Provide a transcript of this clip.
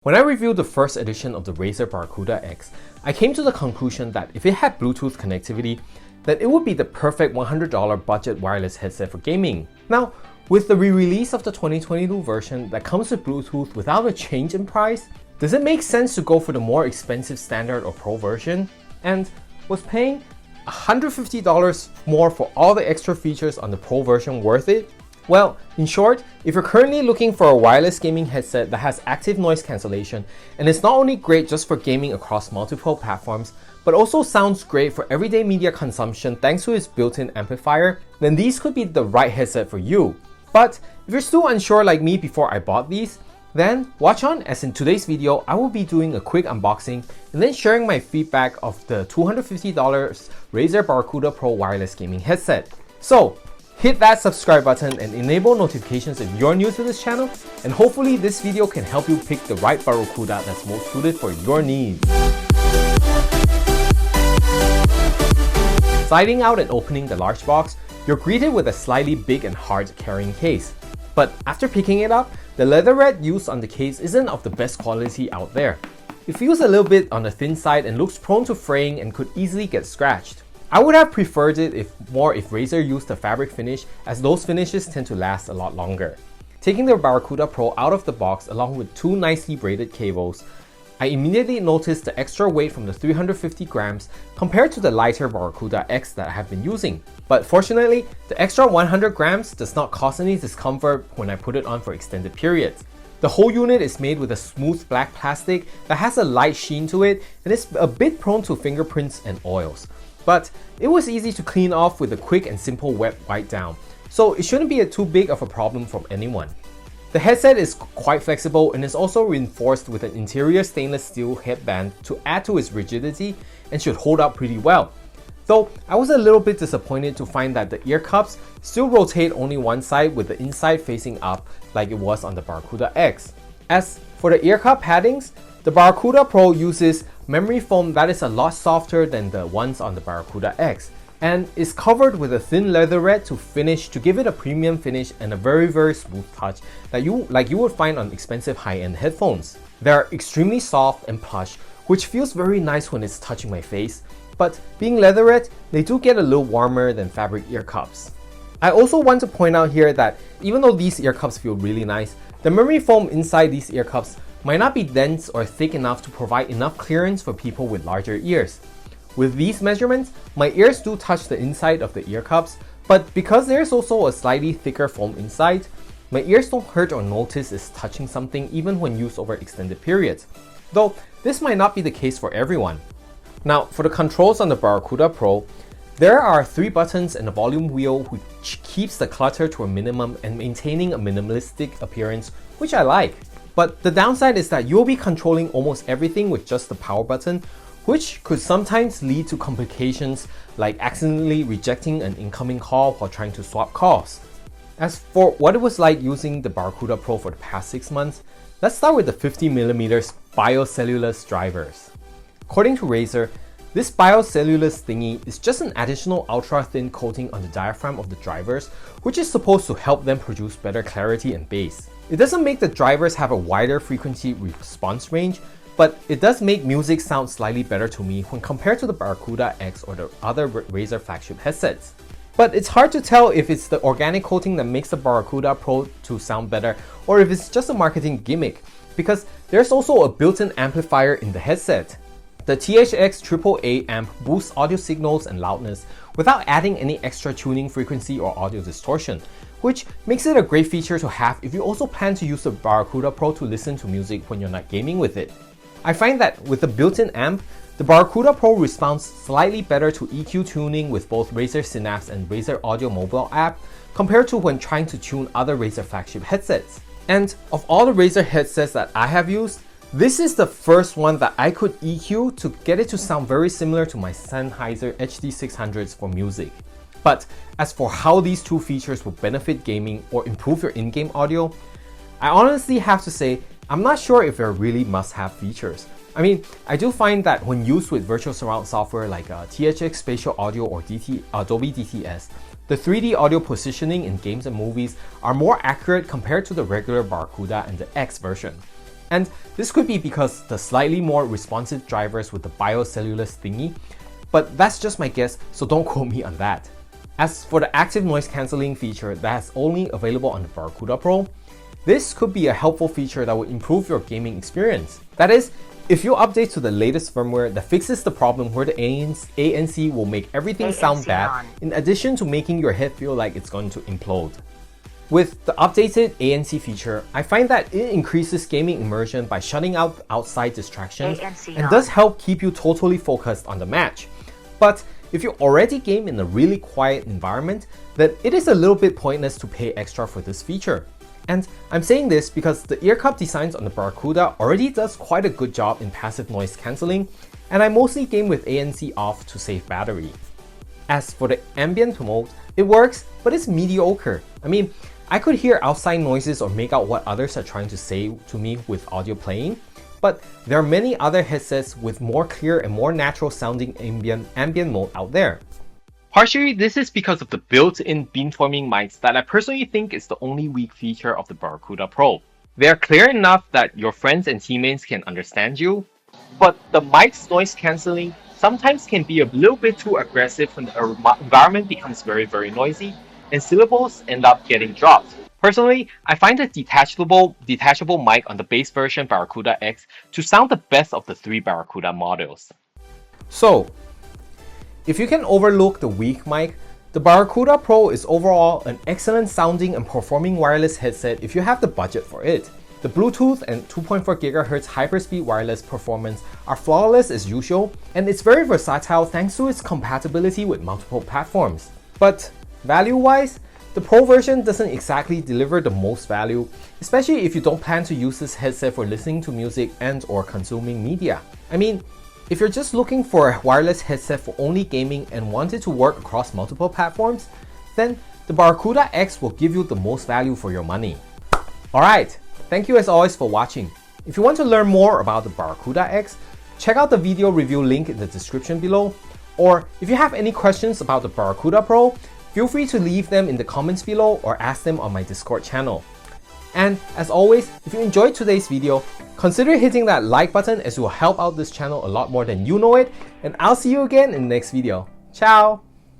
When I reviewed the first edition of the Razer Barracuda X, I came to the conclusion that if it had Bluetooth connectivity, that it would be the perfect $100 budget wireless headset for gaming. Now, with the re-release of the 2022 version that comes with Bluetooth without a change in price, does it make sense to go for the more expensive standard or Pro version? And was paying $150 more for all the extra features on the Pro version worth it? Well, in short, if you're currently looking for a wireless gaming headset that has active noise cancellation and is not only great just for gaming across multiple platforms, but also sounds great for everyday media consumption thanks to its built-in amplifier, then these could be the right headset for you. But if you're still unsure like me before I bought these, then watch on, as in today's video, I will be doing a quick unboxing and then sharing my feedback of the $250 Razer Barracuda Pro wireless gaming headset. So, hit that subscribe button and enable notifications if you're new to this channel, and hopefully this video can help you pick the right Barracuda that's most suited for your needs. Sliding out and opening the large box, you're greeted with a slightly big and hard carrying case. But after picking it up, the leatherette used on the case isn't of the best quality out there. It feels a little bit on the thin side and looks prone to fraying and could easily get scratched. I would have preferred it if Razer used a fabric finish, as those finishes tend to last a lot longer. Taking the Barracuda Pro out of the box along with two nicely braided cables, I immediately noticed the extra weight from the 350 grams compared to the lighter Barracuda X that I have been using. But fortunately, the extra 100 grams does not cause any discomfort when I put it on for extended periods. The whole unit is made with a smooth black plastic that has a light sheen to it and is a bit prone to fingerprints and oils. But it was easy to clean off with a quick and simple wet wipe down, so it shouldn't be too big of a problem for anyone. The headset is quite flexible and is also reinforced with an interior stainless steel headband to add to its rigidity and should hold up pretty well. Though I was a little bit disappointed to find that the ear cups still rotate only one side with the inside facing up like it was on the Barracuda X. As for the ear cup paddings, the Barracuda Pro uses memory foam that is a lot softer than the ones on the Barracuda X and is covered with a thin leatherette to give it a premium finish and a very smooth touch that you would find on expensive high-end headphones. They are extremely soft and plush, which feels very nice when it's touching my face, but being leatherette, they do get a little warmer than fabric ear cups. I also want to point out here that even though these ear cups feel really nice, the memory foam inside these ear cups might not be dense or thick enough to provide enough clearance for people with larger ears. With these measurements, my ears do touch the inside of the ear cups, but because there's also a slightly thicker foam inside, my ears don't hurt or notice it's touching something even when used over extended periods. Though this might not be the case for everyone. Now, for the controls on the Barracuda Pro, there are 3 buttons and a volume wheel which keeps the clutter to a minimum and maintaining a minimalistic appearance, which I like. But the downside is that you'll be controlling almost everything with just the power button, which could sometimes lead to complications like accidentally rejecting an incoming call while trying to swap calls. As for what it was like using the Barracuda Pro for the past 6 months, let's start with the 50mm Bio-cellulose Drivers. According to Razer, this Bio-cellulose thingy is just an additional ultra-thin coating on the diaphragm of the drivers, which is supposed to help them produce better clarity and bass. It doesn't make the drivers have a wider frequency response range, but it does make music sound slightly better to me when compared to the Barracuda X or the other Razer flagship headsets. But it's hard to tell if it's the organic coating that makes the Barracuda Pro to sound better or if it's just a marketing gimmick, because there's also a built-in amplifier in the headset. The THX AAAmp boosts audio signals and loudness without adding any extra tuning frequency or audio distortion, which makes it a great feature to have if you also plan to use the Barracuda Pro to listen to music when you're not gaming with it. I find that with the built-in amp, the Barracuda Pro responds slightly better to EQ tuning with both Razer Synapse and Razer Audio mobile app compared to when trying to tune other Razer flagship headsets. And of all the Razer headsets that I have used, this is the first one that I could EQ to get it to sound very similar to my Sennheiser HD600s for music. But as for how these two features will benefit gaming or improve your in-game audio, I honestly have to say I'm not sure if they're really must-have features. I mean, I do find that when used with virtual surround software like THX Spatial Audio or Adobe DTS, the 3D audio positioning in games and movies are more accurate compared to the regular Barracuda and the X version. And this could be because the slightly more responsive drivers with the bio-cellulose thingy, but that's just my guess, so don't quote me on that. As for the active noise cancelling feature that's only available on the Barracuda Pro, this could be a helpful feature that will improve your gaming experience. That is, if you update to the latest firmware that fixes the problem where the ANC will make everything sound bad, in addition to making your head feel like it's going to implode. With the updated ANC feature, I find that it increases gaming immersion by shutting out outside distractions and does help keep you totally focused on the match. But if you already game in a really quiet environment, then it is a little bit pointless to pay extra for this feature. And I'm saying this because the Earcup designs on the Barracuda already does quite a good job in passive noise cancelling, and I mostly game with ANC off to save battery. As for the ambient mode, it works, but it's mediocre. I mean, I could hear outside noises or make out what others are trying to say to me with audio playing, but there are many other headsets with more clear and more natural sounding ambient mode out there. Partially, this is because of the built-in beamforming mics that I personally think is the only weak feature of the Barracuda Pro. They are clear enough that your friends and teammates can understand you, but the mic's noise cancelling sometimes can be a little bit too aggressive when the environment becomes very noisy and syllables end up getting dropped. Personally, I find the detachable mic on the base version Barracuda X to sound the best of the three Barracuda models. So, if you can overlook the weak mic, the Barracuda Pro is overall an excellent sounding and performing wireless headset if you have the budget for it. The Bluetooth and 2.4 GHz hyperspeed wireless performance are flawless as usual, and it's very versatile thanks to its compatibility with multiple platforms. But value-wise, the Pro version doesn't exactly deliver the most value, especially if you don't plan to use this headset for listening to music and/or consuming media. I mean, if you're just looking for a wireless headset for only gaming and want it to work across multiple platforms, then the Barracuda X will give you the most value for your money. Alright, thank you as always for watching. If you want to learn more about the Barracuda X, check out the video review link in the description below, or if you have any questions about the Barracuda Pro, feel free to leave them in the comments below or ask them on my Discord channel. And as always, if you enjoyed today's video, consider hitting that like button as it will help out this channel a lot more than you know it, and I'll see you again in the next video. Ciao!